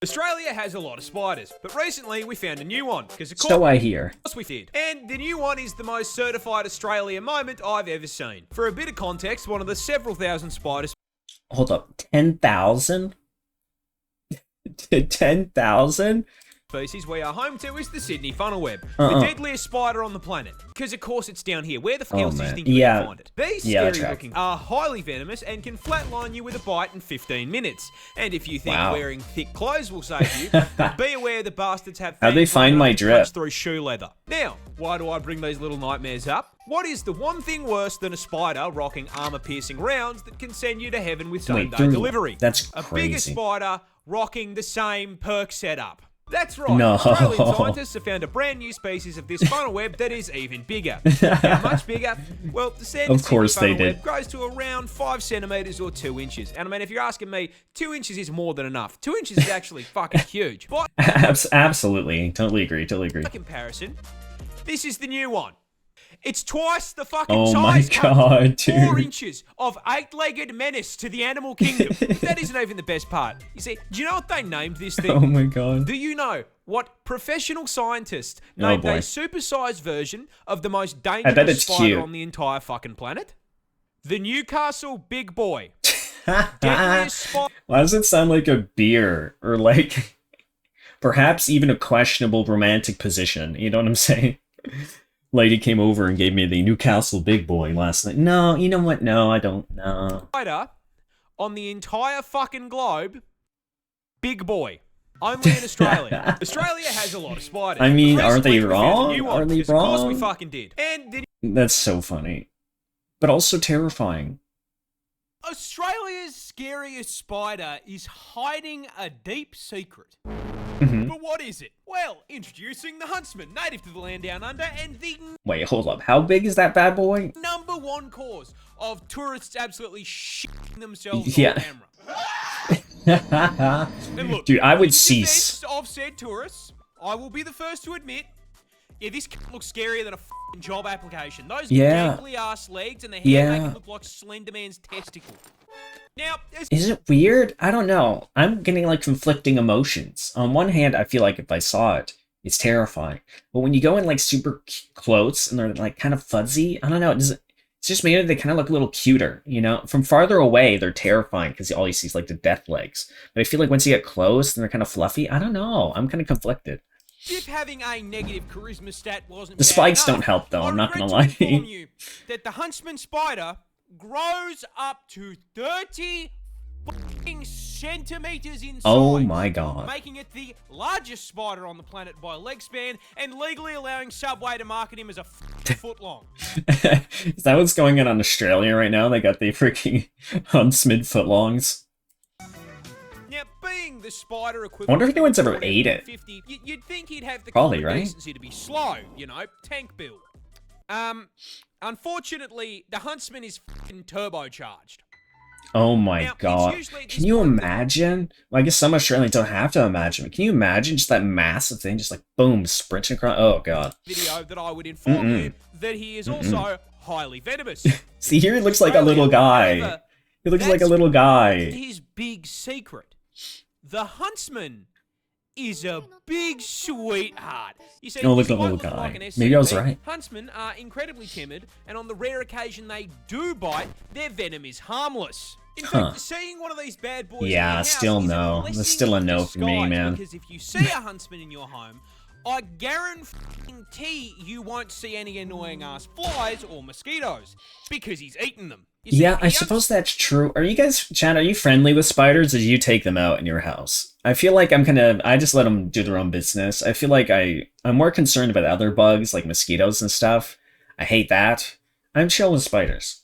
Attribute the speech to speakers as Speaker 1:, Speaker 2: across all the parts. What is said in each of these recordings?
Speaker 1: Australia has a lot of spiders, but recently we found a new one.
Speaker 2: So I hear.
Speaker 1: Of course we did. And the new one is the most certified Australia moment I've ever seen. For a bit of context, one of the several thousand spiders.
Speaker 2: Hold up, 10,000? 10,000?
Speaker 1: Species we are home to is the Sydney funnel web, the deadliest spider on the planet. Because of course it's down here. Where the hell do you think you can find it? These scary looking are highly venomous and can flatline you with a bite in 15 minutes. And if you think wearing thick clothes will save you, be aware the bastards have
Speaker 2: how'd they find my drip
Speaker 1: through shoe leather. Now, why do I bring these little nightmares up? What is the one thing worse than a spider rocking armor-piercing rounds that can send you to heaven with same-day delivery?
Speaker 2: That's
Speaker 1: crazy.
Speaker 2: A bigger
Speaker 1: spider rocking the same perk setup. That's right.
Speaker 2: No.
Speaker 1: Australian scientists have found a brand new species of this funnel web that is even bigger. How much bigger? Well, the standard funnel web grows to around 5 centimeters or 2 inches. And I mean, if you're asking me, 2 inches is more than enough. 2 inches is actually fucking huge. But
Speaker 2: absolutely. Totally agree. By
Speaker 1: comparison, this is the new one. It's twice the fucking size.
Speaker 2: Oh my god, dude.
Speaker 1: 4 inches of 8-legged menace to the animal kingdom. That isn't even the best part. You see, do you know what they named this thing?
Speaker 2: Oh my god.
Speaker 1: Do you know what professional scientists named a supersized version of the most dangerous spider on the entire fucking planet? The Newcastle Big Boy. Deadliest spider.
Speaker 2: Why does it sound like a beer? Or like, perhaps even a questionable romantic position. You know what I'm saying? Lady came over and gave me the Newcastle Big Boy last night. No, you know what? No, I don't know.
Speaker 1: Spider on the entire fucking globe, Big Boy. Only in Australia. Australia has a lot of spiders.
Speaker 2: I mean, are they wrong? Are they wrong?
Speaker 1: Of course we fucking did. And
Speaker 2: that's so funny. But also terrifying.
Speaker 1: Australia's scariest spider is hiding a deep secret. But what is it? Well, introducing the Huntsman, native to the land down under, and the...
Speaker 2: Wait, hold up. How big is that bad boy?
Speaker 1: #1 cause of tourists absolutely shitting themselves on camera. And look,
Speaker 2: dude, I would cease.
Speaker 1: Of said tourists, I will be the first to admit, this looks scarier than a f***ing job application. Those gangly ass legs and the hair make it look like Slender Man's testicle. Now,
Speaker 2: is it weird? I don't know. I'm getting like conflicting emotions. On one hand, I feel like if I saw it, it's terrifying. But when you go in like super close and they're like kind of fuzzy, I don't know. It's just maybe they kind of look a little cuter, you know? From farther away, they're terrifying because all you see is like the death legs. But I feel like once you get close and they're kind of fluffy, I don't know. I'm kind of conflicted.
Speaker 1: If having a negative charisma stat wasn't
Speaker 2: the spikes don't help though, I'm not gonna lie.
Speaker 1: You that the Huntsman spider grows up to 30 centimeters in size.
Speaker 2: Oh my god.
Speaker 1: Making it the largest spider on the planet by leg span and legally allowing Subway to market him as a foot long.
Speaker 2: Is that what's going on in Australia right now? They got the freaking Huntsman footlongs.
Speaker 1: Now, being the spider equivalent,
Speaker 2: I wonder if anyone's ever ate it.
Speaker 1: You'd think he'd have the
Speaker 2: probably, right?
Speaker 1: Decency to be slow, you know, tank build. Unfortunately, the Huntsman is f***ing turbocharged.
Speaker 2: Oh my god. Can you imagine? Well, I guess some Australians don't have to imagine, but can you imagine just that massive thing just like boom, sprinting across? Oh god.
Speaker 1: Video that I would inform you that he is also highly venomous.
Speaker 2: See, here he looks like a little guy. He looks like a little guy.
Speaker 1: His big secret. The Huntsman is a big sweetheart. You see,
Speaker 2: look at the little guy. Maybe I was right.
Speaker 1: Huntsmen are incredibly timid, and on the rare occasion they do bite, their venom is harmless. In fact, seeing one of these bad boys in your house
Speaker 2: still no. That's still a no for me, man.
Speaker 1: Because if you see a Huntsman in your home, I guarantee you won't see any annoying ass flies or mosquitoes, because he's eaten them.
Speaker 2: Yeah, I suppose that's true. Are you guys, Chad, are you friendly with spiders, or do you take them out in your house? I feel like I just let them do their own business. I feel like I'm more concerned about other bugs, like mosquitoes and stuff. I hate that. I'm chill with spiders.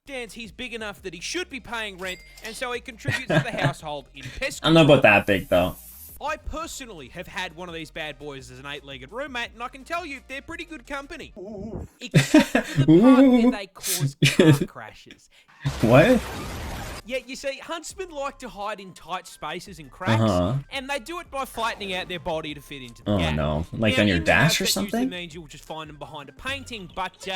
Speaker 1: He's big enough that he should be paying rent, and so he contributes to the household in pest control.
Speaker 2: I don't know about that big, though.
Speaker 1: I personally have had one of these bad boys as an 8-legged roommate, and I can tell you they're pretty good company. Except for the part where they cause car crashes.
Speaker 2: What?
Speaker 1: Yeah, you see, huntsmen like to hide in tight spaces and cracks, and they do it by flattening out their body to fit into the gap.
Speaker 2: Oh no, like on your dash or something?
Speaker 1: That usually means you'll just find them behind a painting, but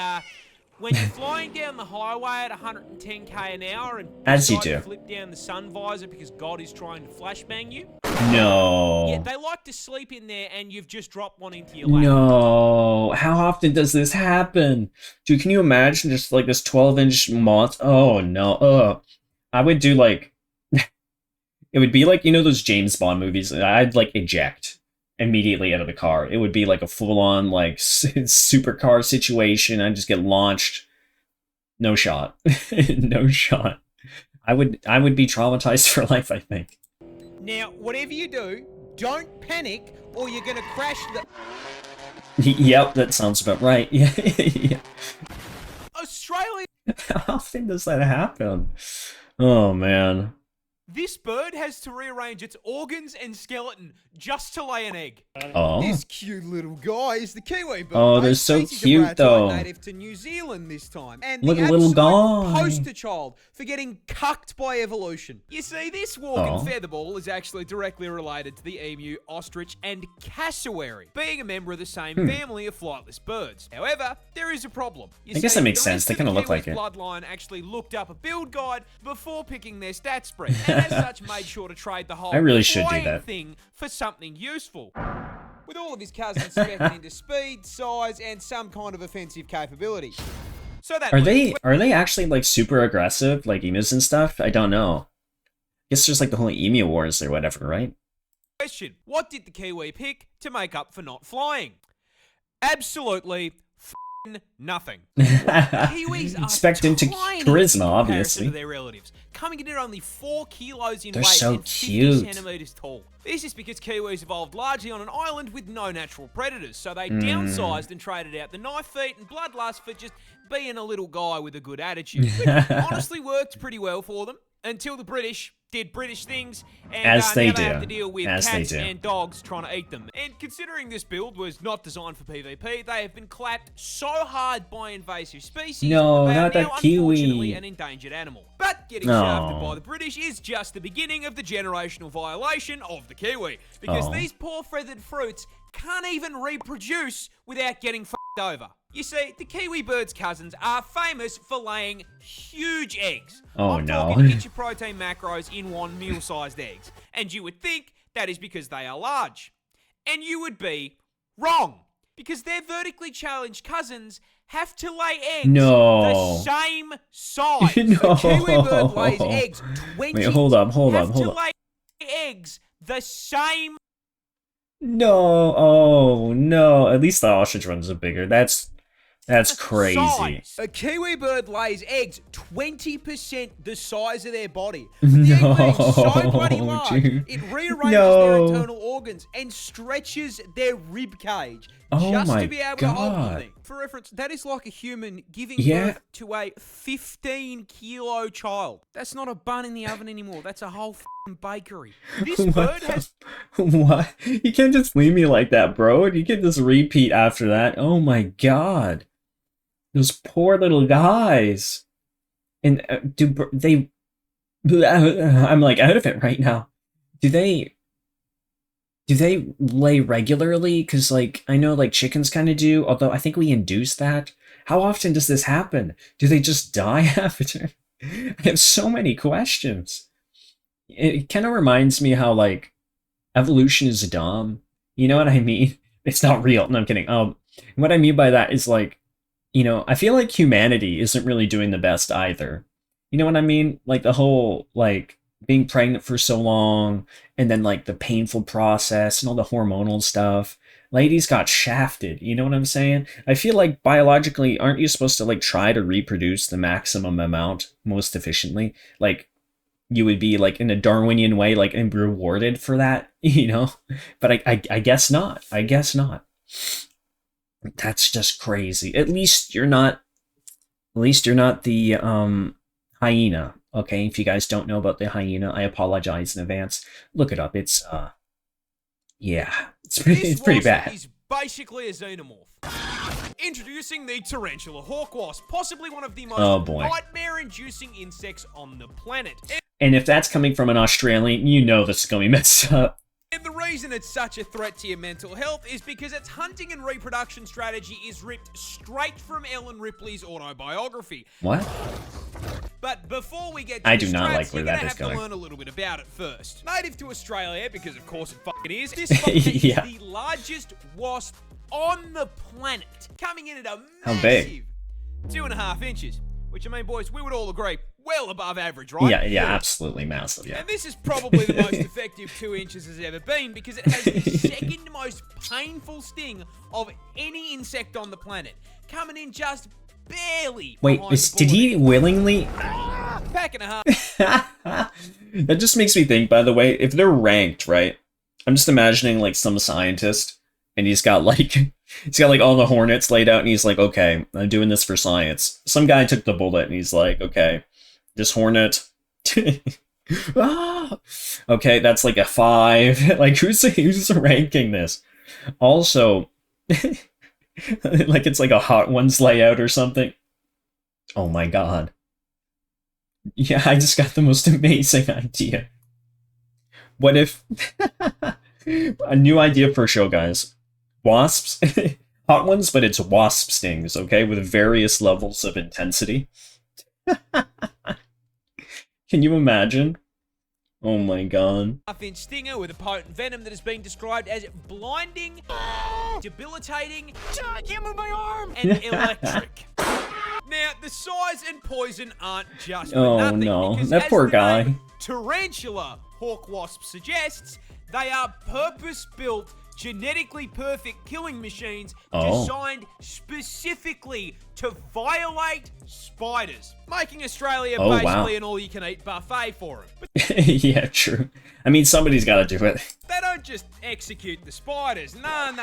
Speaker 1: when you're flying down the highway at 110k an hour and
Speaker 2: as you do,
Speaker 1: flip down the sun visor because God is trying to flashbang you,
Speaker 2: No.
Speaker 1: Yeah, they like to sleep in there, and you've just dropped one into your lap.
Speaker 2: No. How often does this happen? Dude, can you imagine just like this 12-inch moth? Oh no. I would do like it would be like, you know, those James Bond movies. I'd like eject immediately out of the car. It would be like a full-on like supercar situation. I'd just get launched. No shot. No shot. I would be traumatized for life, I think.
Speaker 1: Now, whatever you do, don't panic or you're gonna crash the...
Speaker 2: Yep, that sounds about right. Yeah. Yeah.
Speaker 1: Australia...
Speaker 2: How often does that happen? Oh, man.
Speaker 1: This bird has to rearrange its organs and skeleton just to lay an egg.
Speaker 2: Oh.
Speaker 1: This cute little guy is the kiwi bird.
Speaker 2: Oh, they're so cute, though.
Speaker 1: Native to New Zealand this time. And
Speaker 2: look,
Speaker 1: the
Speaker 2: a little guy.
Speaker 1: Poster child for getting cucked by evolution. You see, this walking featherball is actually directly related to the emu, ostrich, and cassowary, being a member of the same family of flightless birds. However, there is a problem.
Speaker 2: I guess that makes sense. They kind of look like it.
Speaker 1: Bloodline actually looked up a build guide before picking their stat spread, and as such made sure to trade the whole thing for something useful. With all of his cousins speccing into speed, size, and some kind of offensive capability. So that
Speaker 2: are they actually like super aggressive, like emus and stuff? I don't know. I guess there's like the whole emu wars or whatever, right?
Speaker 1: Question: what did the kiwi pick to make up for not flying? Absolutely nothing. Kiwis are
Speaker 2: expecting to charisma, obviously.
Speaker 1: To their relatives, coming in at only 4 kilos in weight
Speaker 2: so
Speaker 1: and 50
Speaker 2: cute.
Speaker 1: centimeters tall. This is because kiwis evolved largely on an island with no natural predators, so they downsized and traded out the knife feet and bloodlust for just being a little guy with a good attitude. Which honestly worked pretty well for them until the British did British things, and
Speaker 2: as they
Speaker 1: now
Speaker 2: do.
Speaker 1: They have to deal with cats
Speaker 2: and
Speaker 1: dogs trying to eat them. And considering this build was not designed for PvP, they have been clapped so hard by invasive species.
Speaker 2: No,
Speaker 1: they
Speaker 2: not
Speaker 1: are now,
Speaker 2: that kiwi.
Speaker 1: Unfortunately, an endangered animal. But getting shafted by the British is just the beginning of the generational violation of the kiwi, because these poor feathered fruits can't even reproduce without getting f***ed over. You see, the kiwi bird's cousins are famous for laying huge eggs. I'm talking hit your protein macros in one meal-sized eggs. And you would think that is because they are large. And you would be wrong. Because their vertically challenged cousins have to lay eggs the same size. The kiwi bird lays eggs 20.
Speaker 2: Wait, hold up.
Speaker 1: To lay eggs the same.
Speaker 2: No, oh no. At least the ostrich ones are bigger. That's crazy.
Speaker 1: Size. A kiwi bird lays eggs 20% the size of their body. The egg being so bloody large, it rearranges their internal organs and stretches their rib cage just to be able to hold something. For reference, that is like a human giving birth to a 15-kilo child. That's not a bun in the oven anymore. That's a whole bakery. This bird has...
Speaker 2: What? You can't just leave me like that, bro. You can't just repeat after that. Oh my god. Those poor little guys. And do they... I'm like out of it right now. Do they lay regularly? Because, like, I know, like, chickens kind of do, although I think we induce that. How often does this happen? Do they just die after? I have so many questions. It kind of reminds me how, like, evolution is dumb. You know what I mean? It's not real. No, I'm kidding. What I mean by that is, like, you know, I feel like humanity isn't really doing the best either. You know what I mean? Like, the whole, like, being pregnant for so long, and then like the painful process and all the hormonal stuff. Ladies got shafted, you know what I'm saying? I feel like biologically, aren't you supposed to like try to reproduce the maximum amount most efficiently? Like, you would be like in a Darwinian way, like, and rewarded for that, you know? But I guess not. I guess not. That's just crazy. At least you're not the hyena. Okay, if you guys don't know about the hyena, I apologize in advance. Look it up. It's yeah, it's pretty bad.
Speaker 1: Is basically a xenomorph. Introducing the tarantula hawk wasp, possibly one of the most nightmare-inducing insects on the planet.
Speaker 2: And if that's coming from an Australian, you know this is going to be messed up.
Speaker 1: And the reason it's such a threat to your mental health is because its hunting and reproduction strategy is ripped straight from Ellen Ripley's autobiography.
Speaker 2: What?
Speaker 1: But before we get to
Speaker 2: I
Speaker 1: the
Speaker 2: do not
Speaker 1: strats,
Speaker 2: like where
Speaker 1: you're
Speaker 2: that
Speaker 1: gonna
Speaker 2: is
Speaker 1: have
Speaker 2: going.
Speaker 1: to learn a little bit about it first. Native to Australia, because of course it fucking is, this fucker
Speaker 2: Yeah.
Speaker 1: is the largest wasp on the planet, coming in at a
Speaker 2: How
Speaker 1: massive
Speaker 2: big?
Speaker 1: 2.5 inches. Which, I mean, boys, we would all agree, well above average, right?
Speaker 2: Yeah, absolutely massive, yeah.
Speaker 1: And this is probably the most effective 2 inches has ever been, because it has the second most painful sting of any insect on the planet, coming in just barely.
Speaker 2: Wait, did he willingly?
Speaker 1: Pack and a half.
Speaker 2: That just makes me think, by the way, if they're ranked, right? I'm just imagining like some scientist, and he's got like all the hornets laid out, and he's like, okay, I'm doing this for science. Some guy took the bullet, and he's like, okay, this hornet. Okay, that's like a 5. Like, who's ranking this? Also, like it's like a Hot Ones layout or something. Oh my god. Yeah, I just got the most amazing idea. What if... a new idea for a show, guys. Wasps. Hot Ones, but it's wasp stings, okay? With various levels of intensity. Can you imagine? Oh my god.
Speaker 1: Half-inch stinger with a potent venom that has been described as blinding, debilitating, I can't move my arm, and electric. Now, the size and poison aren't just for nothing.
Speaker 2: No,
Speaker 1: because
Speaker 2: that
Speaker 1: as
Speaker 2: poor
Speaker 1: the
Speaker 2: guy.
Speaker 1: name Tarantula hawk wasp suggests, they are purpose-built, genetically perfect killing machines designed specifically to violate spiders, making Australia basically an all-you-can-eat buffet for them.
Speaker 2: Yeah, true. I mean, somebody's got to do it.
Speaker 1: They don't just execute the spiders. No,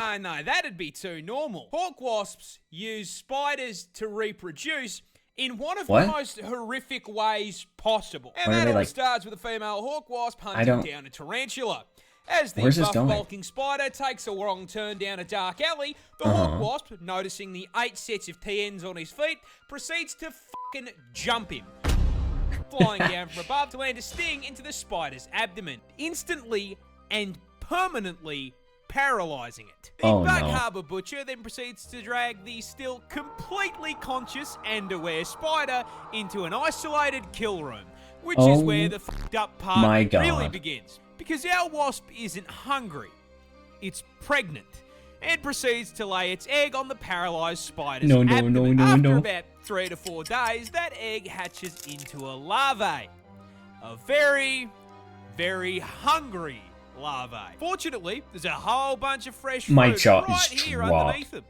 Speaker 1: that'd be too normal. Hawk wasps use spiders to reproduce in one of the most horrific ways possible. And that all starts with a female hawk wasp hunting down a tarantula. As the buff bulking spider takes a wrong turn down a dark alley, the hawk wasp, noticing the 8 sets of TNs on his feet, proceeds to fucking jump him, flying down from above to land a sting into the spider's abdomen, instantly and permanently paralyzing it. The Bug Harbour butcher then proceeds to drag the still completely conscious and aware spider into an isolated kill room, which is where the fucked up part really begins. Because our wasp isn't hungry, it's pregnant, and proceeds to lay its egg on the paralyzed spider's abdomen. After about 3 to 4 days, that egg hatches into a larvae. A very, very hungry larvae. Fortunately, there's a whole bunch of fresh food right here underneath them.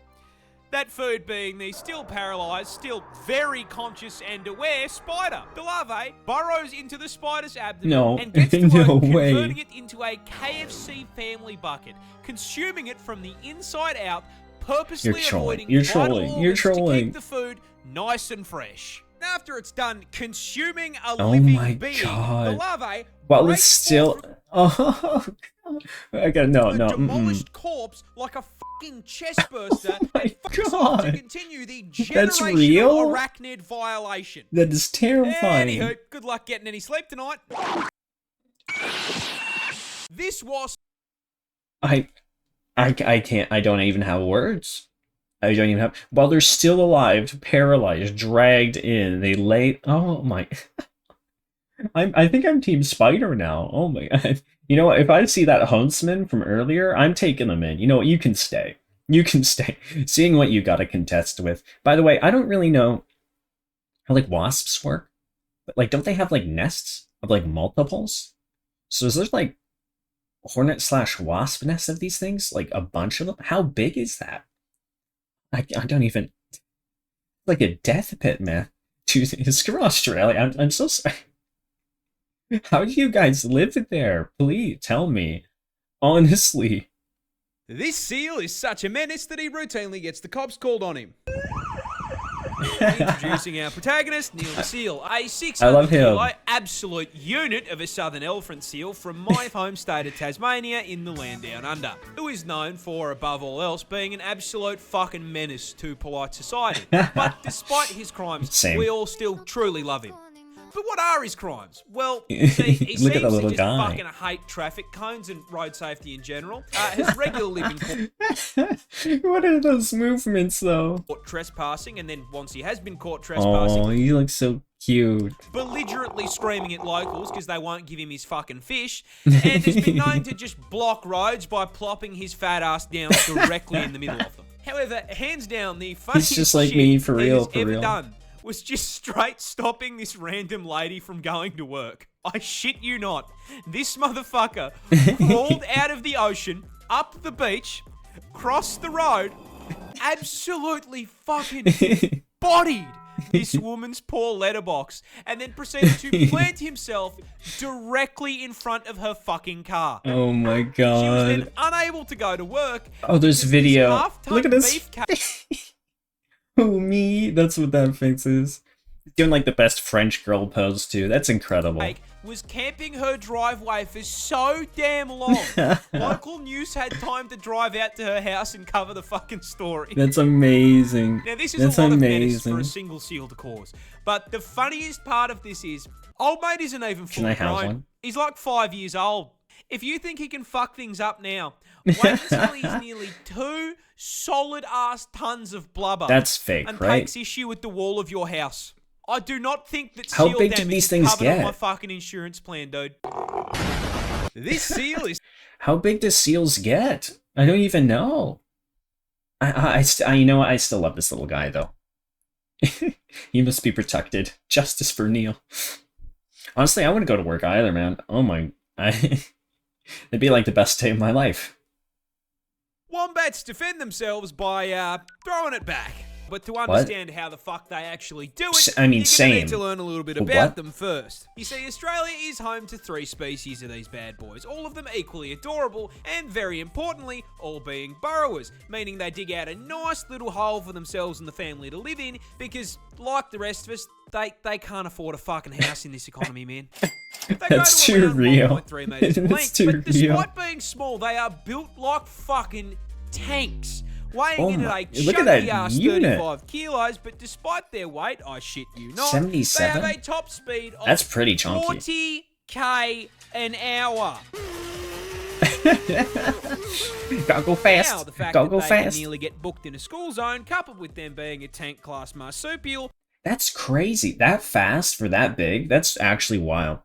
Speaker 1: That food being the still paralyzed, still very conscious and aware spider. The larvae burrows into the spider's abdomen and gets to work converting it into a KFC family bucket, consuming it from the inside out, purposely avoiding vital organs to keep the food nice and fresh. After it's done consuming a living being, the larvae
Speaker 2: while it's still
Speaker 1: demolished corpse like a fucking chest burster and to continue the generational arachnid violation.
Speaker 2: That is terrifying.
Speaker 1: Anywho, good luck getting any sleep tonight. This wasp.
Speaker 2: I can't. I don't even have words. I don't even have. While they're still alive, paralyzed, dragged in, they lay. Oh my. I think I'm Team Spider now. Oh my god. You know what? If I see that huntsman from earlier, I'm taking them in. You know what? You can stay. You can stay. Seeing what you got to contest with. By the way, I don't really know how like wasps work. But like, don't they have like nests of like multiples? So is there like hornet/wasp nests of these things? Like a bunch of them? How big is that? I don't even. Like a death pit, man. Dude, screw Australia. I'm so sorry. How do you guys live there? Please tell me. Honestly.
Speaker 1: This seal is such a menace that he routinely gets the cops called on him. Introducing our protagonist, Neil the Seal, a 600 kilo absolute unit of a southern elephant seal from my home state of Tasmania in the land down under, who is known for, above all else, being an absolute fucking menace to polite society. But despite his crimes, we all still truly love him. But what are his crimes? Well, he seems to just fucking hate traffic cones and road safety in general. Has regularly been caught.
Speaker 2: What are those movements, though?
Speaker 1: Caught trespassing, and then once he has been caught trespassing...
Speaker 2: Oh, he looks so cute.
Speaker 1: Belligerently screaming at locals because they won't give him his fucking fish, and has been known to just block roads by plopping his fat ass down directly in the middle of them. However, hands down, the funniest
Speaker 2: He's just like
Speaker 1: shit
Speaker 2: me, for
Speaker 1: he
Speaker 2: real,
Speaker 1: has
Speaker 2: for
Speaker 1: ever
Speaker 2: real.
Speaker 1: done was just straight stopping this random lady from going to work. I shit you not. This motherfucker crawled out of the ocean, up the beach, crossed the road, absolutely fucking bodied this woman's poor letterbox, and then proceeded to plant himself directly in front of her fucking car.
Speaker 2: Oh my
Speaker 1: She was then
Speaker 2: god.
Speaker 1: unable to go to work.
Speaker 2: Oh, there's video. Look at this.
Speaker 1: Beef
Speaker 2: Oh, me. That's what that face is. He's doing like the best French girl pose too. That's incredible.
Speaker 1: cake was camping her driveway for so damn long. Local news had time to drive out to her house and cover the fucking story.
Speaker 2: That's amazing.
Speaker 1: Now, this is
Speaker 2: That's
Speaker 1: a lot
Speaker 2: amazing.
Speaker 1: of menace for a single seal to cause. But the funniest part of this is, old mate isn't even full
Speaker 2: Can I have
Speaker 1: grown.
Speaker 2: one?
Speaker 1: He's like 5 years old. If you think he can fuck things up now, wait until he's nearly 2 solid-ass tons of blubber.
Speaker 2: That's fake,
Speaker 1: and
Speaker 2: right?
Speaker 1: takes issue with the wall of your house. I do not think that
Speaker 2: How
Speaker 1: seal
Speaker 2: big do
Speaker 1: damage
Speaker 2: these
Speaker 1: is
Speaker 2: things
Speaker 1: covered on
Speaker 2: get?
Speaker 1: my fucking insurance plan, dude. This seal is...
Speaker 2: How big do seals get? I don't even know. You know what? I still love this little guy though. He must be protected. Justice for Neil. Honestly, I wouldn't go to work either, man. Oh my... It'd be like the best day of my life.
Speaker 1: Wombats defend themselves by throwing it back. But to understand how the fuck they actually do it,
Speaker 2: I mean,
Speaker 1: you're
Speaker 2: same.
Speaker 1: gonna need to learn a little bit
Speaker 2: What?
Speaker 1: about them first. You see, Australia is home to 3 species of these bad boys, all of them equally adorable, and very importantly, all being burrowers, meaning they dig out a nice little hole for themselves and the family to live in, because, like the rest of us, they can't afford a fucking house in this economy, man. They
Speaker 2: That's
Speaker 1: go to
Speaker 2: too
Speaker 1: around
Speaker 2: real.
Speaker 1: 1.3 meters in
Speaker 2: That's
Speaker 1: length,
Speaker 2: too
Speaker 1: but despite
Speaker 2: real.
Speaker 1: being small, they are built like fucking tanks. Weighing
Speaker 2: Oh
Speaker 1: in
Speaker 2: my-
Speaker 1: at a
Speaker 2: look at that
Speaker 1: chunky ass
Speaker 2: unit.
Speaker 1: 35 kilos, but despite their weight, I shit you not,
Speaker 2: 77?
Speaker 1: they have a top speed of
Speaker 2: That's pretty chunky.
Speaker 1: 40k an hour.
Speaker 2: Gotta go
Speaker 1: Now,
Speaker 2: fast.
Speaker 1: the fact
Speaker 2: Gotta
Speaker 1: that
Speaker 2: go
Speaker 1: they
Speaker 2: fast.
Speaker 1: can nearly get booked in a school zone, coupled with them being a tank class marsupial,
Speaker 2: That's crazy. That fast for that big? That's actually wild.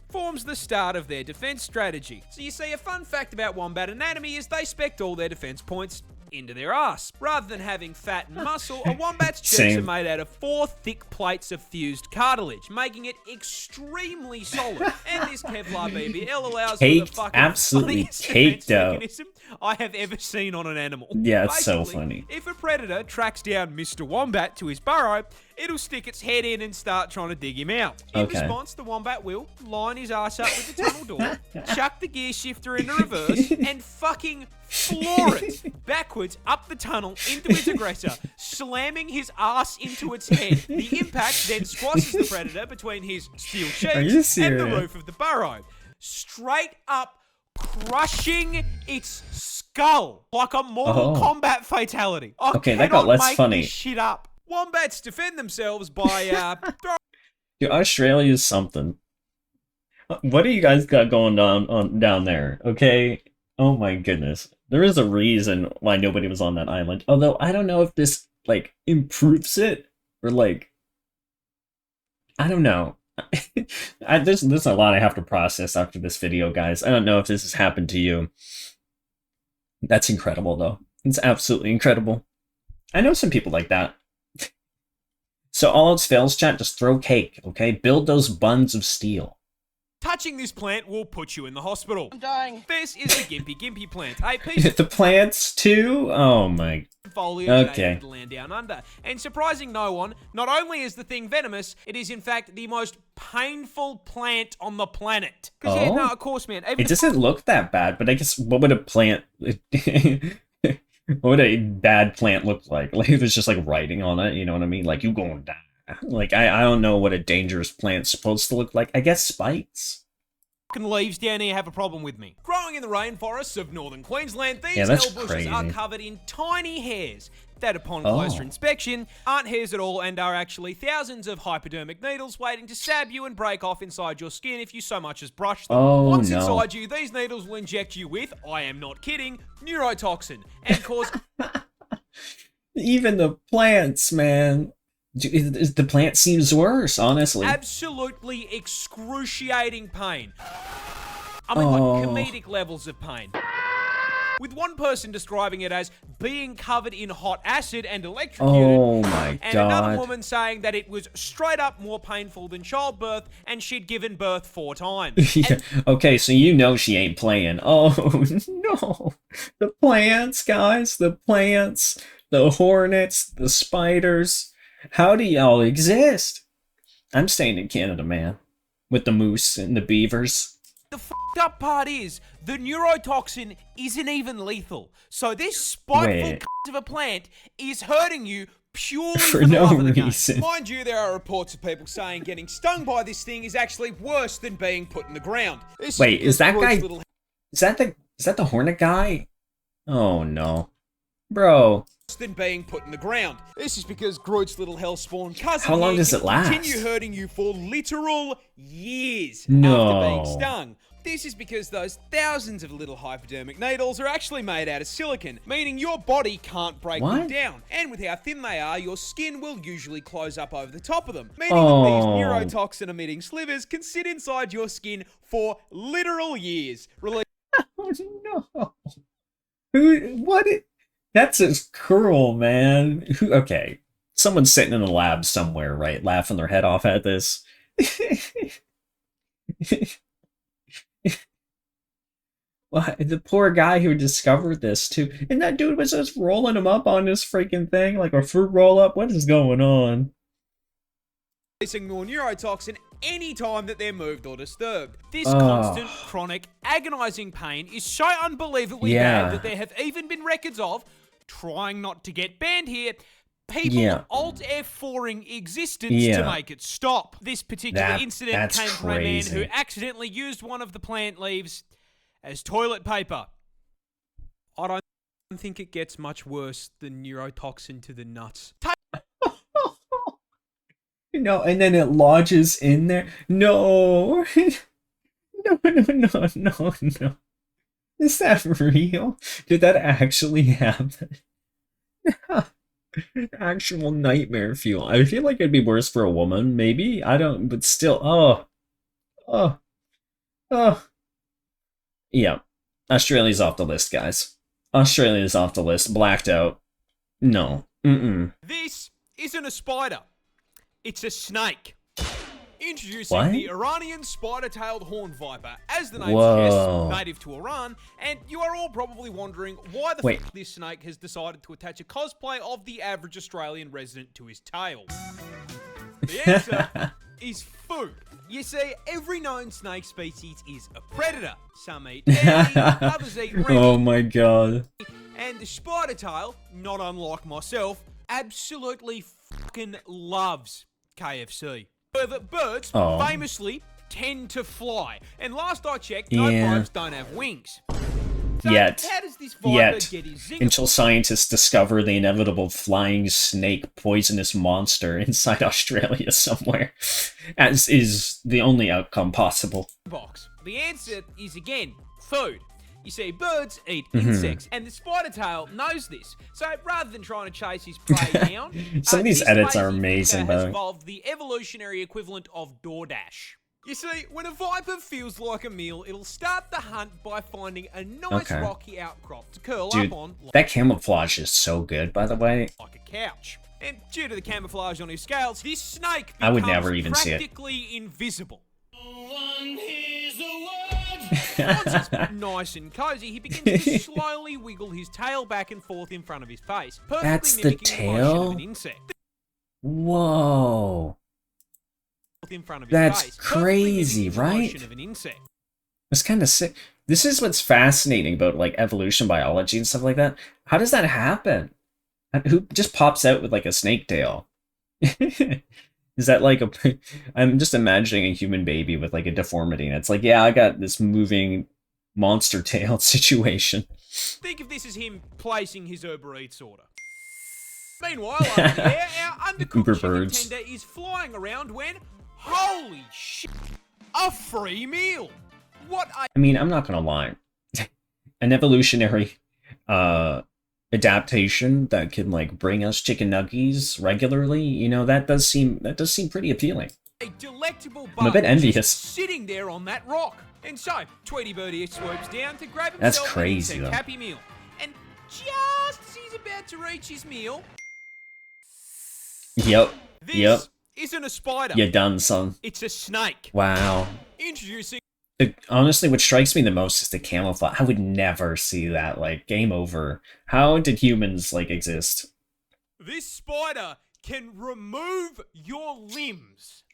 Speaker 1: forms the start of their defense strategy. So you see, a fun fact about wombat anatomy is they spect all their defense points into their ass. Rather than having fat and muscle, a wombat's cheeks
Speaker 2: Same.
Speaker 1: are made out of 4 thick plates of fused cartilage, making it extremely solid. And this Kevlar BBL allows for the
Speaker 2: Caked,
Speaker 1: fucking
Speaker 2: absolutely
Speaker 1: funniest
Speaker 2: caked
Speaker 1: defense
Speaker 2: out.
Speaker 1: mechanism I have ever seen on an animal.
Speaker 2: Yeah, it's so
Speaker 1: Basically,
Speaker 2: funny.
Speaker 1: if a predator tracks down Mr. Wombat to his burrow, it'll stick its head in and start trying to dig him out. In
Speaker 2: Okay.
Speaker 1: response, the wombat will line his ass up with the tunnel door, chuck the gear shifter into reverse, and fucking floor it backwards up the tunnel into its aggressor, slamming his ass into its head. The impact then squashes the predator between his steel
Speaker 2: Are you
Speaker 1: cheeks and the
Speaker 2: serious?
Speaker 1: roof of the burrow, straight up crushing its skull like a Mortal
Speaker 2: Oh.
Speaker 1: Kombat fatality. I
Speaker 2: Okay, that got
Speaker 1: cannot
Speaker 2: less
Speaker 1: make
Speaker 2: funny.
Speaker 1: this shit up. Wombats defend themselves by
Speaker 2: Dude, Australia's something. What do you guys got going down there? Okay. Oh my goodness. There is a reason why nobody was on that island. Although I don't know if this like improves it or like I don't know. There's a lot I have to process after this video, guys. I don't know if this has happened to you. That's incredible though. It's absolutely incredible. I know some people like that. So all else fails, chat, just throw cake, okay? Build those buns of steel.
Speaker 1: touching this plant will put you in the hospital.
Speaker 3: I'm dying.
Speaker 1: This is the Gimpy plant, a piece of
Speaker 2: The plants too? Oh my.
Speaker 1: foliage
Speaker 2: Okay.
Speaker 1: native to the land down under. And surprising no one, not only is the thing venomous, it is in fact the most painful plant on the planet. Because yeah,
Speaker 2: Oh.
Speaker 1: no, of course, man. Even
Speaker 2: It doesn't look that bad, but I guess what would a plant... what would a bad plant look like? Like if it's just like writing on it, you know what I mean? Like you gonna die. Like I don't know what a dangerous plant's supposed to look like. I guess spikes.
Speaker 1: fucking leaves down here have a problem with me. Growing in the rainforests of northern Queensland, these
Speaker 2: Yeah, that's
Speaker 1: hell bushes
Speaker 2: crazy.
Speaker 1: are covered in tiny hairs that upon
Speaker 2: Oh.
Speaker 1: closer inspection aren't hairs at all and are actually thousands of hypodermic needles waiting to stab you and break off inside your skin if you so much as brush them.
Speaker 2: Oh,
Speaker 1: Once
Speaker 2: no.
Speaker 1: inside you, these needles will inject you with, I am not kidding, neurotoxin and cause
Speaker 2: Even the plants, man. The plant seems worse, honestly.
Speaker 1: Absolutely excruciating pain. I mean, like comedic levels of pain. With one person describing it as being covered in hot acid and electrocuted.
Speaker 2: Oh my
Speaker 1: and
Speaker 2: God.
Speaker 1: Another woman saying that it was straight up more painful than childbirth and she'd given birth 4 times.
Speaker 2: Yeah. Okay, so you know she ain't playing. Oh no. The plants, guys. The plants. The hornets. The spiders. How do y'all exist? I'm staying in Canada, man. With the moose and the beavers.
Speaker 1: The f***ed up part is, the neurotoxin isn't even lethal. So this spiteful of a plant is hurting you purely for the
Speaker 2: no
Speaker 1: love of the
Speaker 2: reason.
Speaker 1: game. Mind you, there are reports of people saying getting stung by this thing is actually worse than being put in the ground.
Speaker 2: Wait, is that guy... Is that the hornet guy? Oh no. Bro.
Speaker 1: Than being put in the ground. This is because Groot's little hellspawn cousin
Speaker 2: How long does it last?
Speaker 1: Continue hurting you for literal years
Speaker 2: No.
Speaker 1: after being stung. This is because those thousands of little hypodermic needles are actually made out of silicon, meaning your body can't break them down. And with how thin they are, your skin will usually close up over the top of them, meaning that these neurotoxin-emitting slivers can sit inside your skin for literal years.
Speaker 2: Oh no. What? That's just cruel, man. Okay. Someone's sitting in a lab somewhere, right? Laughing their head off at this. Well, the poor guy who discovered this, too. And that dude was just rolling him up on this freaking thing like a fruit roll-up. What is going on?
Speaker 1: Releasing more neurotoxin anytime that they're moved or disturbed. This constant, chronic, agonizing pain is so unbelievably bad that there have even been records of, trying not to get banned here, people Alt F4ing existence to make it stop. This particular incident came from a man who accidentally used one of the plant leaves as toilet paper. I don't think it gets much worse than neurotoxin to the nuts.
Speaker 2: No, and then it lodges in there. No. No. Is that real? Did that actually happen? Actual nightmare fuel. I feel like it'd be worse for a woman, maybe. I don't, but still. Yeah. Australia's off the list, guys. Australia's off the list. Blacked out. No.
Speaker 1: This isn't a spider. It's a snake. Introducing the Iranian spider-tailed horned viper, as the name suggests, native to Iran, and you are all probably wondering why the fuck this snake has decided to attach a cosplay of the average Australian resident to his tail. The answer is food. You see, every known snake species is a predator. Some eat dairy, others eat rennet.
Speaker 2: Oh my god.
Speaker 1: And the spider tail, not unlike myself, absolutely fucking loves KFC. However, birds famously tend to fly. And last I checked, no birds don't have wings. So how does this viper get his zing?
Speaker 2: Until scientists discover the inevitable flying snake poisonous monster inside Australia somewhere. As is the only outcome possible.
Speaker 1: The answer is, again, food. You see, birds eat insects, and the spider tail knows this. So rather than trying to chase his prey down,
Speaker 2: some of these edits are amazing,
Speaker 1: has evolved the evolutionary equivalent of DoorDash. You see, when a viper feels like a meal, it'll start the hunt by finding a nice rocky outcrop to curl up on.
Speaker 2: That camouflage is so good, by the way.
Speaker 1: Like a couch. And due to the camouflage on his scales, this snake becomes
Speaker 2: I would never even see it.
Speaker 1: Practically invisible. Once he's nice and cozy, he begins to slowly wiggle his tail back and forth in front of his face.
Speaker 2: That's the tail?
Speaker 1: Of an insect.
Speaker 2: Whoa.
Speaker 1: In front of his
Speaker 2: That's
Speaker 1: face,
Speaker 2: crazy, right?
Speaker 1: Of an insect.
Speaker 2: It's kind of sick. This is what's fascinating about like evolution biology and stuff like that. How does that happen? Who just pops out with like a snake tail? Is that like I'm just imagining a human baby with like a deformity, and it's like, yeah, I got this moving monster tail situation.
Speaker 1: Think of this as him placing his Uber Eats order. Meanwhile, over there, our undercooked chicken tender is flying around when, holy shit, a free meal. I
Speaker 2: mean, I'm not gonna lie. An evolutionary adaptation that can like bring us chicken nuggies regularly, you know, that does seem pretty appealing.
Speaker 1: A delectable
Speaker 2: I'm a bit envious.
Speaker 1: Sitting there on that rock. And so, Tweety Birdie swoops down to grab
Speaker 2: That's
Speaker 1: himself
Speaker 2: crazy,
Speaker 1: a
Speaker 2: though.
Speaker 1: Happy Meal. And just as he's about to reach his meal...
Speaker 2: This
Speaker 1: isn't a spider.
Speaker 2: You're done, son.
Speaker 1: It's a snake.
Speaker 2: Wow.
Speaker 1: Introducing...
Speaker 2: Honestly, what strikes me the most is the camouflage. I would never see that, like, game over. How did humans, like, exist?
Speaker 1: This spider can remove your limbs.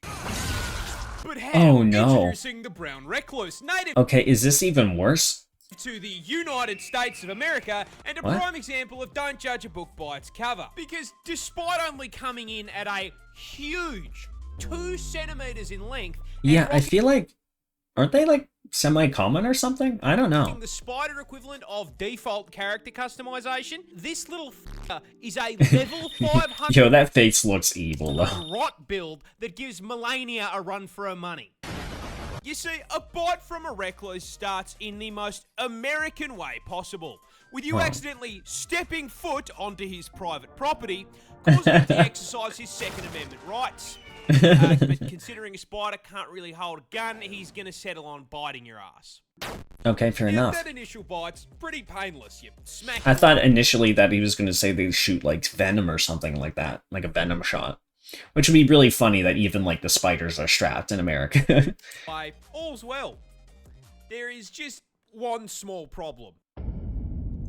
Speaker 1: But how?
Speaker 2: Oh, no.
Speaker 1: Introducing the brown recluse, native...
Speaker 2: Okay, is this even worse?
Speaker 1: ...to the United States of America, and a prime example of don't judge a book by its cover. Because despite only coming in at a huge 2 centimeters in length...
Speaker 2: Yeah, I feel like... Aren't they, like, semi-common or something? I don't know.
Speaker 1: The spider equivalent of default character customization, this little is a level 500...
Speaker 2: Yo, that face looks evil, though.
Speaker 1: ...rot build that gives Melania a run for her money. You see, a bite from a recluse starts in the most American way possible, with you accidentally stepping foot onto his private property, causing him to exercise his Second Amendment rights. But considering a spider can't really hold a gun, he's gonna settle on biting your ass.
Speaker 2: Okay, fair enough.
Speaker 1: That initial bite's pretty painless. You smack...
Speaker 2: I thought initially that he was gonna say they shoot, like, venom or something like that. Like a venom shot. Which would be really funny that even, like, the spiders are strapped in America.
Speaker 1: All's well. There is just one small problem.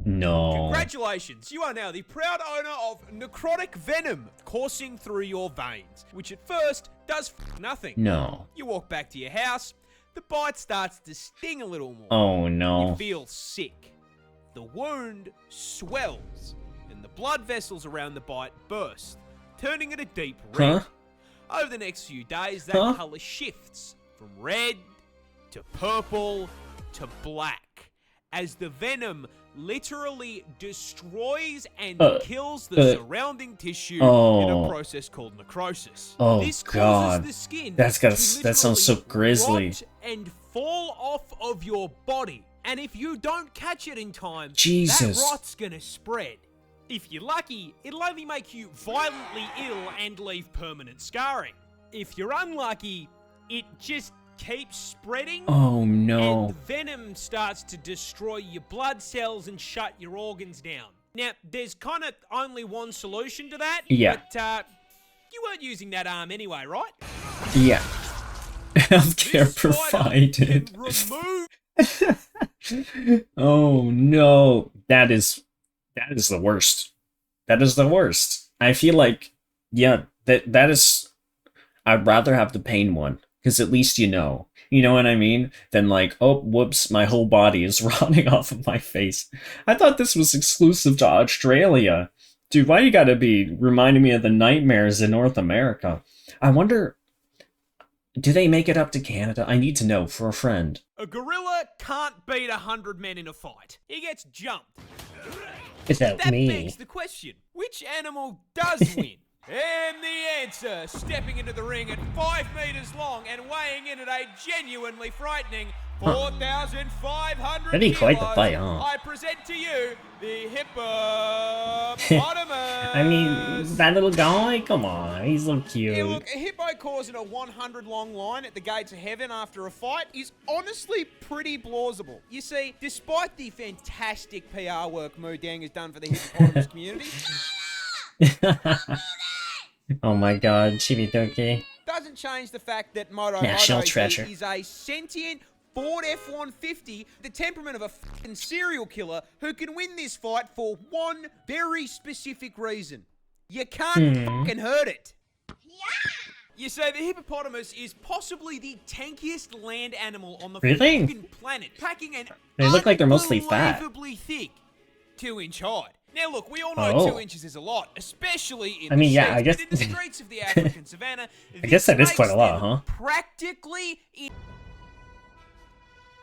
Speaker 2: No.
Speaker 1: Congratulations, you are now the proud owner of necrotic venom coursing through your veins, which at first does nothing.
Speaker 2: No.
Speaker 1: You walk back to your house, the bite starts to sting a little more.
Speaker 2: Oh no.
Speaker 1: You feel sick. The wound swells, and the blood vessels around the bite burst, turning it a deep red. Over the next few days, that color shifts from red to purple to black, as the venom literally destroys and kills the surrounding tissue in a process called necrosis. This causes the skin
Speaker 2: that sounds so grisly.
Speaker 1: Rot and fall off of your body. And if you don't catch it in time,
Speaker 2: Jesus,
Speaker 1: that rot's gonna spread. If you're lucky, it'll only make you violently ill and leave permanent scarring. If you're unlucky, it just keeps spreading.
Speaker 2: Oh no.
Speaker 1: And the venom starts to destroy your blood cells and shut your organs down. Now, there's kind of only one solution to that.
Speaker 2: Yeah.
Speaker 1: But you weren't using that arm anyway, right?
Speaker 2: Yeah. Healthcare provided. Oh no. That is the worst. That is the worst. I feel like, yeah, that is... I'd rather have the pain one. Because at least you know what I mean? Than like, oh, whoops, my whole body is rotting off of my face. I thought this was exclusive to Australia. Dude, why you gotta be reminding me of the nightmares in North America? I wonder, do they make it up to Canada? I need to know for a friend.
Speaker 1: A gorilla can't beat 100 men in a fight. He gets jumped.
Speaker 2: That
Speaker 1: begs the question, which animal does win? And the answer, stepping into the ring at 5 meters long and weighing in at a genuinely frightening 4,500
Speaker 2: That'd be quite the
Speaker 1: kilos,
Speaker 2: fight, huh?
Speaker 1: I present to you the hippopotamus.
Speaker 2: I mean, that little guy? Come on, he's so cute.
Speaker 1: Yeah, look, a hippo causing a 100-long line at the gates of heaven after a fight is honestly pretty plausible. You see, despite the fantastic PR work Moodang has done for the hippopotamus community...
Speaker 2: Oh my god, Chibidoki.
Speaker 1: Doesn't change the fact that Moto
Speaker 2: National treasure.
Speaker 1: is a sentient Ford F-150, the temperament of a fucking serial killer who can win this fight for one very specific reason. You can't fucking hurt it. Yeah. You say the hippopotamus is possibly the tankiest land animal on the fucking planet, packing an
Speaker 2: they look like they're mostly fat.
Speaker 1: Unbelievably thick 2-inch hide. Now look, we all know 2 inches is a lot, especially in
Speaker 2: I guess
Speaker 1: in the streets of the African savannah.
Speaker 2: I guess that is quite a lot, huh?
Speaker 1: Practically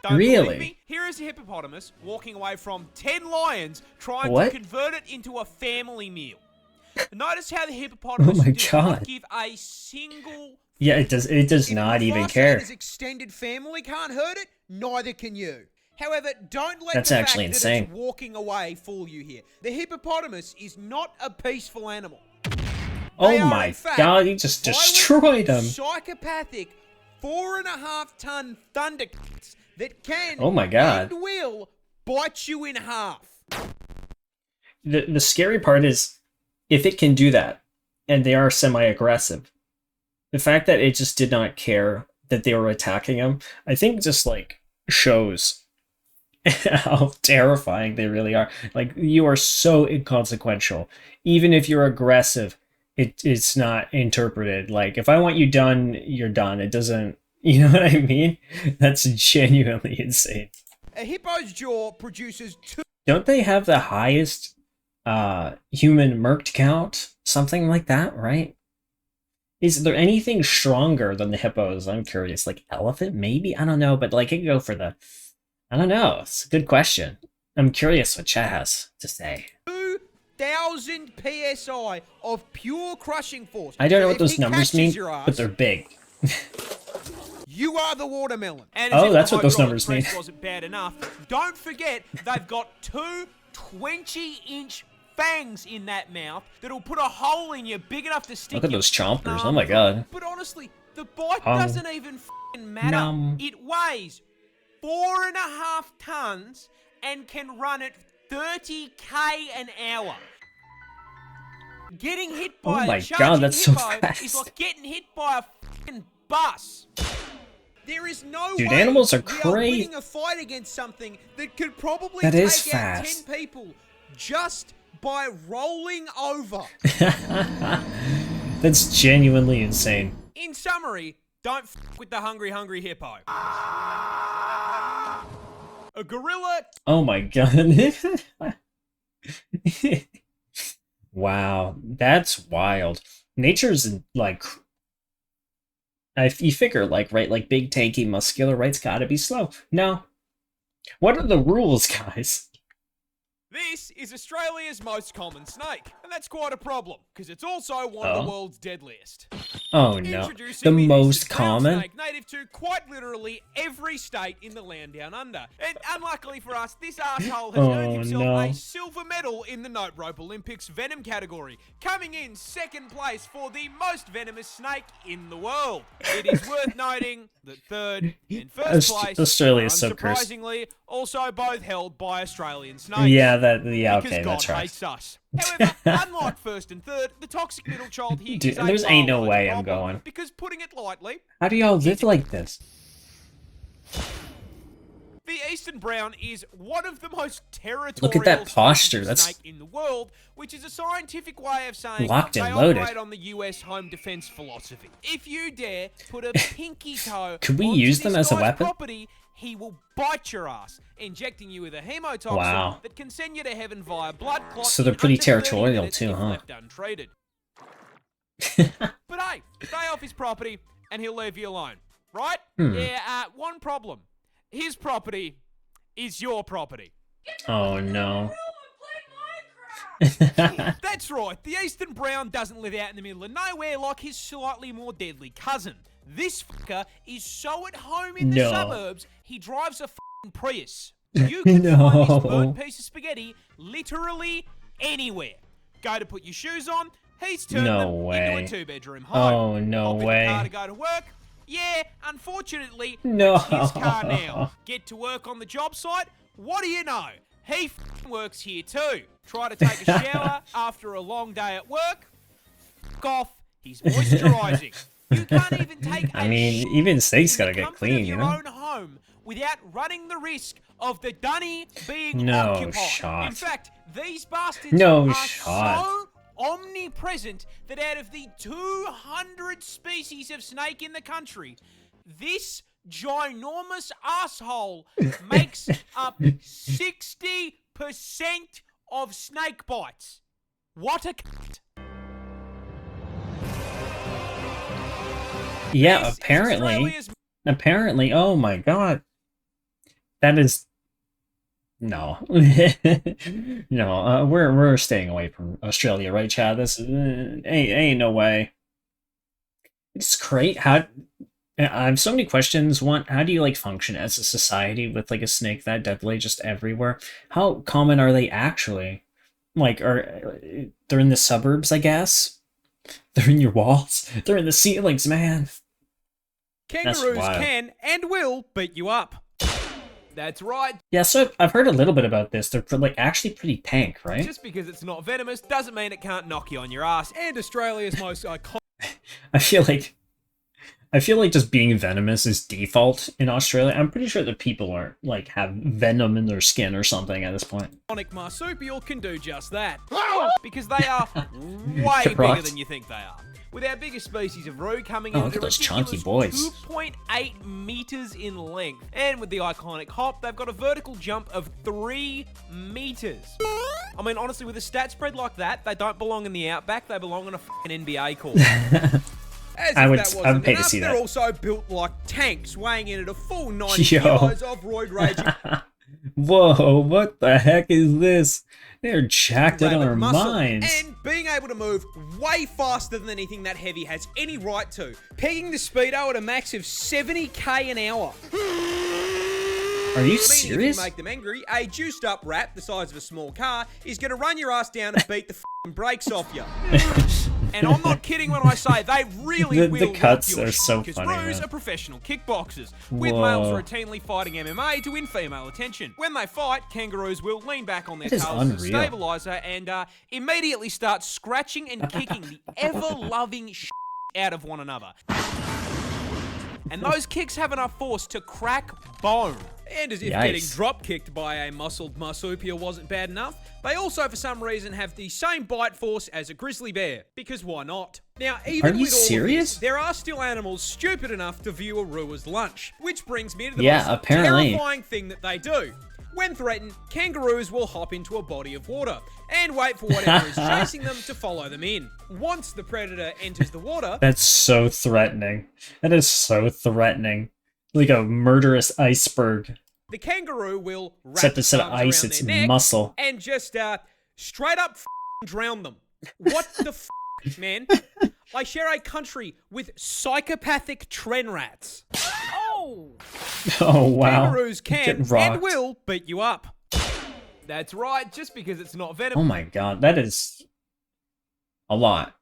Speaker 1: Don't
Speaker 2: really?
Speaker 1: Believe me? Here is a hippopotamus walking away from 10 lions trying to convert it into a family meal. Notice how the hippopotamus does not give a single...
Speaker 2: Yeah, it does not even care.
Speaker 1: His extended family can't hurt it, neither can you. However, don't let
Speaker 2: That's
Speaker 1: the
Speaker 2: actually
Speaker 1: fact
Speaker 2: insane.
Speaker 1: that it's walking away fool you here. The hippopotamus is not a peaceful animal.
Speaker 2: Oh my god, he just destroyed him.
Speaker 1: Psychopathic 4.5-ton thundercats that can
Speaker 2: oh my god.
Speaker 1: and will bite you in half.
Speaker 2: The scary part is, if it can do that, and they are semi-aggressive, the fact that it just did not care that they were attacking him, I think just, like, shows how terrifying they really are. Like, you are so inconsequential. Even if you're aggressive, it's not interpreted. Like, if I want you done, you're done. It doesn't, you know what I mean? That's genuinely insane.
Speaker 1: A hippo's jaw produces 2...
Speaker 2: Don't they have the highest human merc count? Something like that, right? Is there anything stronger than the hippos? I'm curious. Like elephant, maybe? I don't know, but like it could go for the... I don't know. It's a good question. I'm curious what chat has to say.
Speaker 1: 2,000 psi of pure crushing force.
Speaker 2: I don't know what those numbers mean, but they're big.
Speaker 1: You are the watermelon. And
Speaker 2: oh, that's what those numbers mean.
Speaker 1: Wasn't bad enough. Don't forget, they've got 2 20-inch fangs in that mouth that'll put a hole in you big enough to stick.
Speaker 2: Look at those chompers. Oh my god.
Speaker 1: But honestly, the bite doesn't even f***ing matter. It weighs 4.5 tons and can run at 30k an hour. Getting hit by a charging hippo is like getting hit by a f***ing bus. There is no
Speaker 2: Dude,
Speaker 1: way
Speaker 2: animals are
Speaker 1: we are
Speaker 2: crazy.
Speaker 1: winning a fight against something that could probably
Speaker 2: That
Speaker 1: take
Speaker 2: is
Speaker 1: out
Speaker 2: fast.
Speaker 1: 10 people just by rolling over.
Speaker 2: That's genuinely insane.
Speaker 1: In summary, don't f with the hungry hippo. A gorilla...
Speaker 2: Oh my god. Wow, that's wild. Nature's like... you figure, like, right, like big, tanky, muscular, right's gotta be slow. No. What are the rules, guys?
Speaker 1: This is Australia's most common snake, and that's quite a problem, because it's also one of the world's deadliest.
Speaker 2: Oh no, the most common?
Speaker 1: Snake, native to quite literally every state in the land down under. And unluckily for us, this asshole has earned himself a silver medal in the Note Rope Olympics venom category, coming in second place for the most venomous snake in the world. It is worth noting that third and first place
Speaker 2: Australia's
Speaker 1: are,
Speaker 2: so cursed.
Speaker 1: unsurprisingly, also both held by Australian snakes.
Speaker 2: Yeah, okay,
Speaker 1: God
Speaker 2: that's right.
Speaker 1: hates us. However, unlike first and third, the toxic middle child here
Speaker 2: Dude,
Speaker 1: is a
Speaker 2: there's ain't no
Speaker 1: mild
Speaker 2: way I'm
Speaker 1: problem,
Speaker 2: going.
Speaker 1: Because putting it lightly,
Speaker 2: how do y'all live like this?
Speaker 1: the eastern brown is one of the most territorial
Speaker 2: Look at that posture. That's
Speaker 1: snake in the world, which is a scientific way of saying
Speaker 2: locked and
Speaker 1: they
Speaker 2: loaded.
Speaker 1: operate on the US home defense philosophy. If you dare put a pinky toe
Speaker 2: could we
Speaker 1: onto
Speaker 2: use them
Speaker 1: this
Speaker 2: as a
Speaker 1: guy's
Speaker 2: weapon?
Speaker 1: property, he will bite your ass, injecting you with a hemotoxin that can send you to heaven via blood clot.
Speaker 2: So they're pretty
Speaker 1: in under 30
Speaker 2: territorial
Speaker 1: minutes
Speaker 2: too,
Speaker 1: if
Speaker 2: huh?
Speaker 1: left untreated. But hey, stay off his property and he'll leave you alone, right? Yeah, one problem. His property is your property.
Speaker 2: Oh no.
Speaker 1: That's right, the eastern brown doesn't live out in the middle of nowhere like his slightly more deadly cousin. This fucker is so at home in the suburbs, he drives a f***ing Prius. You can find this burnt piece of spaghetti literally anywhere. Go to put your shoes on, he's turned them into a 2-bedroom home.
Speaker 2: Oh, no way.
Speaker 1: Hop in the car to go to work. Yeah, unfortunately,
Speaker 2: no.
Speaker 1: that's his car now. Get to work on the job site. What do you know? He f***ing works here too. Try to take a shower after a long day at work. F*** off. He's moisturizing. You can't even take
Speaker 2: I mean, even steak's gotta get clean, you know?
Speaker 1: Own home without running the risk of the dunny being
Speaker 2: no
Speaker 1: occupied.
Speaker 2: shot.
Speaker 1: In fact, these bastards are
Speaker 2: shot.
Speaker 1: so omnipresent that out of the 200 species of snake in the country, this ginormous asshole makes up 60% of snake bites. What a cunt.
Speaker 2: Yeah, apparently, oh my god. That is... No. No, we're staying away from Australia, right, Chad? This ain't no way. It's great. How I have so many questions. One, how do you like function as a society with like a snake that deadly just everywhere? How common are they actually? Like, they're in the suburbs, I guess? They're in your walls? They're in the ceilings, man.
Speaker 1: Kangaroos can and will beat you up. That's right.
Speaker 2: Yeah, so I've heard a little bit about this. They're like actually pretty tank, right?
Speaker 1: Just because it's not venomous doesn't mean it can't knock you on your ass. And Australia's most iconic.
Speaker 2: I feel like just being venomous is default in Australia. I'm pretty sure that people are like have venom in their skin or something at this point.
Speaker 1: Marsupial can do just that. Because they are way bigger than you think they are. With our biggest species of roo coming in at a ridiculous 2.8 meters in length. And with the iconic hop, they've got a vertical jump of 3 meters. I mean, honestly, with a stat spread like that, they don't belong in the outback, they belong on a fucking NBA court. I would pay to see that. They're also built like tanks, weighing in at a full 90 kilos of roid raging.
Speaker 2: Whoa, what the heck is this? They're jacked out of their minds.
Speaker 1: And being able to move way faster than anything that heavy has any right to. Pegging the speedo at a max of 70k an hour.
Speaker 2: Are you serious?
Speaker 1: If you make them angry, a juiced up rat the size of a small car is going to run your ass down and beat the f***ing brakes off you. And I'm not kidding when I say they really will.
Speaker 2: The cuts are so funny,
Speaker 1: because roos are professional kickboxers, with males routinely fighting MMA to win female attention. When they fight, kangaroos will lean back on their tails as a stabilizer and immediately start scratching and kicking the ever-loving shit out of one another. And those kicks have enough force to crack bone. And as if getting drop-kicked by a muscled marsupial wasn't bad enough, they also, for some reason, have the same bite force as a grizzly bear. Because why not? Now, even with all of this, there are still animals stupid enough to view a roo as lunch. Which brings me to the most terrifying thing that they do. When threatened, kangaroos will hop into a body of water and wait for whatever is chasing them to follow them in. Once the predator enters the water...
Speaker 2: That's so threatening. That is so threatening. Like a murderous iceberg.
Speaker 1: The kangaroo will wrap its arms around
Speaker 2: its
Speaker 1: their neck
Speaker 2: muscle
Speaker 1: and just straight up drown them. What the man? I share a country with psychopathic tren rats. Oh wow. Kangaroos can and will beat you up. That's right, just because it's not venomous.
Speaker 2: Oh my god, that is a lot.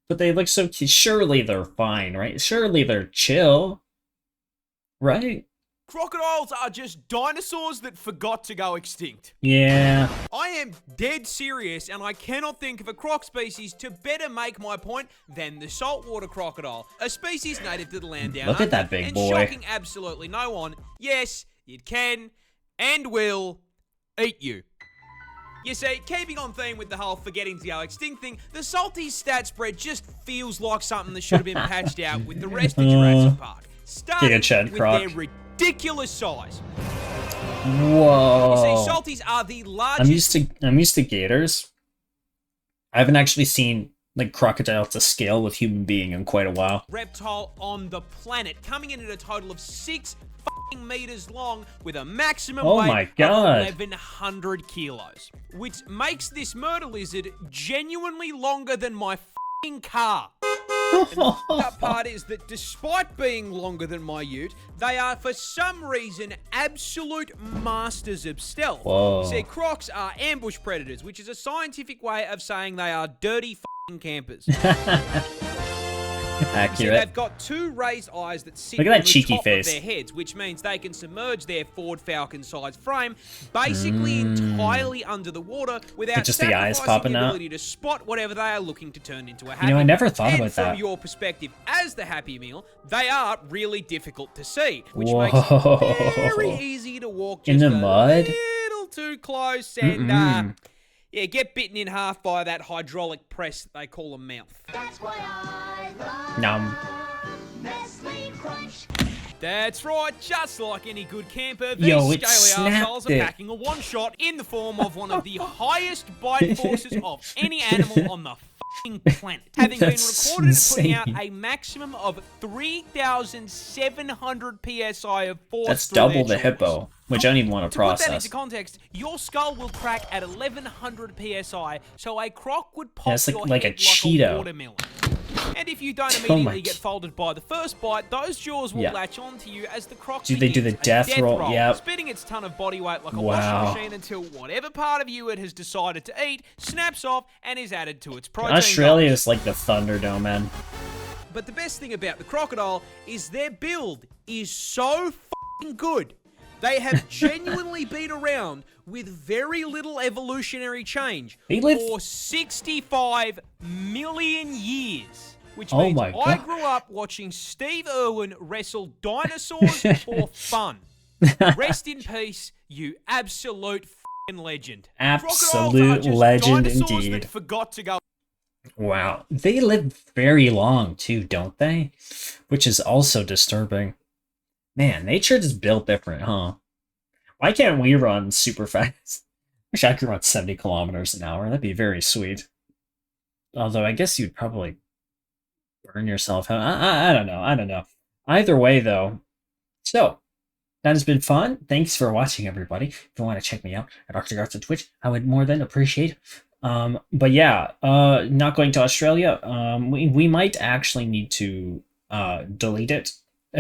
Speaker 2: But they look so cute. Surely they're fine, right? Surely they're chill, right?
Speaker 1: Crocodiles are just dinosaurs that forgot to go extinct.
Speaker 2: Yeah.
Speaker 1: I am dead serious, and I cannot think of a croc species to better make my point than the saltwater crocodile, a species native to the land down
Speaker 2: Look at that big boy.
Speaker 1: And shocking absolutely no one, yes, it can and will eat you. You see, keeping on theme with the whole forgetting to go extinct thing, the salty stat spread just feels like something that should have been patched out with the rest of Jurassic Park. Starting with their ridiculous size.
Speaker 2: Whoa.
Speaker 1: You see, salties are the largest...
Speaker 2: I'm used to gators. I haven't actually seen like crocodile to scale with human being in quite a while.
Speaker 1: Reptile on the planet, coming in at a total of 6 meters long with a maximum weight of 1,100 kilos. Which makes this murder lizard genuinely longer than my car. And the f***ed up part is that despite being longer than my ute, they are for some reason absolute masters of stealth.
Speaker 2: Whoa.
Speaker 1: See, crocs are ambush predators, which is a scientific way of saying they are dirty f***ing campers.
Speaker 2: Accurate.
Speaker 1: See, they've got 2 raised eyes that sit on the top of their heads, which means they can submerge their Ford Falcon-sized frame basically entirely under the water without
Speaker 2: just the eyes popping
Speaker 1: the
Speaker 2: out.
Speaker 1: ability to spot whatever they are looking to turn into a Happy Meal.
Speaker 2: You know, I never thought about that.
Speaker 1: From your perspective as the Happy Meal, they are really difficult to see, which makes it very easy to walk just
Speaker 2: in the mud,
Speaker 1: a little too close and yeah, get bitten in half by that hydraulic press that they call a mouth. That's why I love Nestle Crunch. That's right, just like any good camper, these scaly arseholes are packing a one-shot in the form of one of the highest bite forces of any animal on the f***ing planet. Having been recorded at putting out a maximum of 3,700 PSI of force.
Speaker 2: That's double the hippo, which I don't even want to process.
Speaker 1: To put that into context, your skull will crack at 1,100 PSI, so a croc would pop your head
Speaker 2: like a Cheeto.
Speaker 1: watermelon. And if you don't immediately get folded by the first bite, those jaws will latch onto you as the croc
Speaker 2: they do the death roll,
Speaker 1: spitting its ton of body weight like a washing machine until whatever part of you it has decided to eat snaps off and is added to its protein.
Speaker 2: Australia is like the Thunderdome, man.
Speaker 1: But the best thing about the crocodile is their build is so f***ing good. They have genuinely been around with very little evolutionary change for 65 million years. Which means I grew up watching Steve Irwin wrestle dinosaurs for fun. Rest in peace, you absolute f***ing legend.
Speaker 2: Absolute legend indeed.
Speaker 1: That forgot to go.
Speaker 2: Wow. They live very long too, don't they? Which is also disturbing. Man, nature just built different, huh? Why can't we run super fast? Wish I could run 70 kilometers an hour. That'd be very sweet. Although I guess you'd probably burn yourself out. I don't know. Either way, though. So, that has been fun. Thanks for watching, everybody. If you want to check me out at Arctic Arts on Twitch, I would more than appreciate. But yeah, not going to Australia. We might actually need to delete it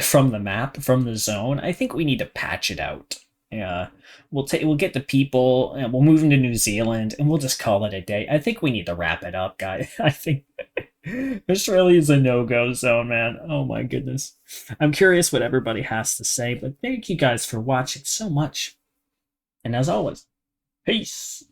Speaker 2: from the map, from the zone. I think we need to patch it out. Yeah, we'll get the people, and we'll move them to New Zealand, and we'll just call it a day. I think we need to wrap it up, guys. I think Australia is a no-go zone, man. Oh my goodness. I'm curious what everybody has to say, but thank you guys for watching so much. And as always, peace.